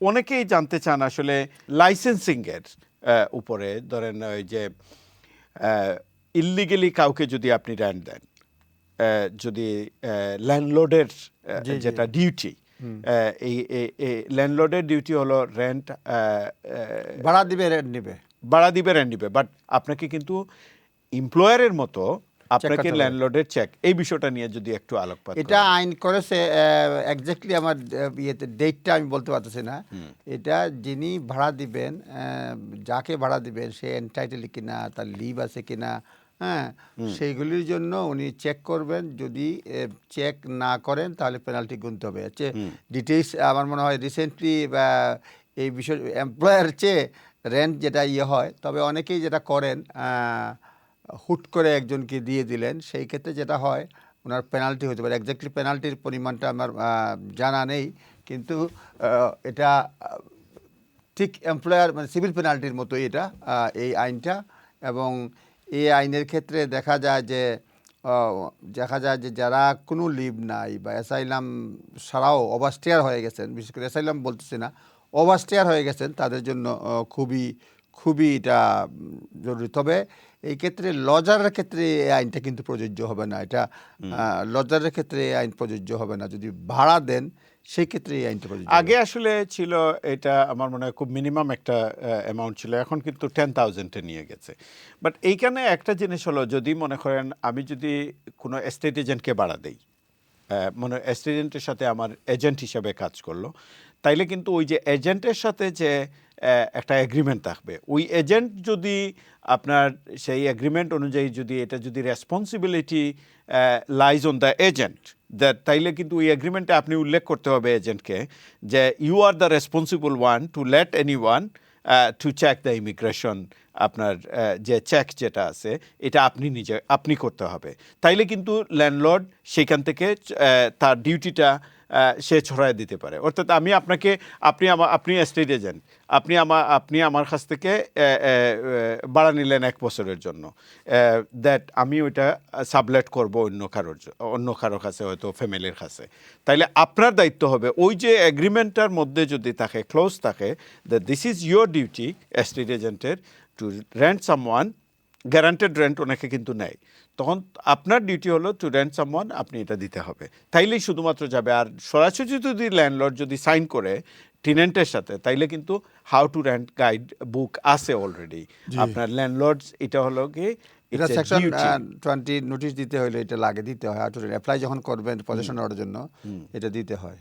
অনেকেই জানতে চান আসলে লাইসেন্সিং এর উপরে ধরেন ওই যে ইল্লিগেলি কাউকে যদি আপনি রেন্ট দেন, যদি ল্যান্ডলর্ডের জি, জি। যেটা ডিউটি, এই ল্যান্ডলর্ডের ডিউটি হলো রেন্ট ভাড়া দিবে, রেন্ট নিবে। ভাড়া দিবে, রেন্ট দিবে, বাট আপনাকে কিন্তু এমপ্লয়ারের মতো আপনাকে করতে হবে। ল্যান্ডলর্ডের চেক, এই বিষয়টা নিয়ে যদি একটু আলোকপাত এটা করেন। আইন করেছে এক্স্যাক্টলি আমার ইয়েতে ডেটটা আমি বলতে পারতেছি না। এটা যিনি ভাড়া দিবেন, যাকে ভাড়া দিবেন সে এনটাইটেল কিনা, তার লিভ আছে কিনা, হ্যাঁ, সেইগুলির জন্য উনি চেক করবেন। যদি চেক না করেন তাহলে পেনাল্টি গুনতে হবে। ডিটেইলস আমার মনে হয় রিসেন্টলি এই বিষয় এমপ্লয়ার চেয়ে রেন্ট যেটা হয়, তবে অনেকেই যেটা করেন হুট করে একজনকে দিয়ে দিলেন, সেই ক্ষেত্রে যেটা হয় ওনার পেনাল্টি হতে পারে। এক্স্যাক্টলি পেনাল্টির পরিমাণটা আমার জানা নেই, কিন্তু এটা ঠিক এমপ্লয়ার মানে সিভিল পেনাল্টির মতোই এটা, এই আইনটা। এবং এই আইনের ক্ষেত্রে দেখা যায় যে যারা কোনো লিভ নাই বা অ্যাসাইলাম ছাড়াও ওভারস্টেয়ার হয়ে গেছেন, বিশেষ করে অ্যাসাইলাম বলতেছি না, ওভারস্টেয়ার হয়ে গেছেন, তাদের জন্য খুবই এটা জরুরি। তবে এই ক্ষেত্রে লজারের ক্ষেত্রে এই আইনটা কিন্তু প্রযোজ্য হবে না। এটা লজারের ক্ষেত্রে এই আইন প্রযোজ্য হবে না। যদি ভাড়া দেন সেই ক্ষেত্রে এই আইনটা প্রযোজ্য হবে। আগে আসলে ছিল এটা, আমার মনে হয় খুব মিনিমাম একটা অ্যামাউন্ট ছিল, এখন কিন্তু 10,000-এ নিয়ে গেছে। বাট এইখানে একটা জিনিস হলো, যদি মনে করেন আমি যদি কোনো এস্টেট এজেন্টকে ভাড়া দেই, মনে এস্টেট এজেন্টের সাথে আমার এজেন্ট হিসাবে কাজ করলো, তাইলে কিন্তু ওই যে এজেন্টের সাথে যে একটা এগ্রিমেন্ট থাকবে, ওই এজেন্ট যদি আপনার সেই এগ্রিমেন্ট অনুযায়ী যদি responsibility lies on the agent, that তাইলে কিন্তু ওই এগ্রিমেন্টে আপনি উল্লেখ করতে হবে এজেন্টকে যে you are the responsible one to let any one to check the immigration. আপনার যে চেক যেটা আছে এটা আপনি করতে হবে। তাইলে কিন্তু ল্যান্ডলর্ড সেখান থেকে তার ডিউটিটা সে ছড়ায় দিতে পারে। অর্থাৎ আপনি এস্টেট এজেন্ট, আপনি আমার কাছ থেকে ভাড়া নিলেন 1 বছরের জন্য, দ্যাট আমি ওইটা সাবলেট করব অন্য কারোর কাছে, হয়তো ফ্যামিলির কাছে। তাইলে আপনার দায়িত্ব হবে ওই যে এগ্রিমেন্টটার মধ্যে যদি থাকে, ক্লোজ থাকে, that this is your duty estate এজেন্টের to rent someone, guaranteed rent অনেকে কিন্তু নেয়, তখন আপনার ডিউটি হলো টু রেন্ট সামওয়ান, আপনি এটা দিতে হবে, তাইলেই শুধুমাত্র যাবে। আর সরাসরি যদি ল্যান্ডলর্ড যদি সাইন করে টেনেন্টের সাথে, তাইলে কিন্তু how to rent guide book আছে অলরেডি আপনার ল্যান্ডলর্ডস। এটা হলো কি এটা সেকশন 20 নোটিশ দিতে হলে এটা দিতে হয়। অ্যাপ্লাই যখন করবেন পজিশন অর্ডারের জন্য এটা দিতে হয়।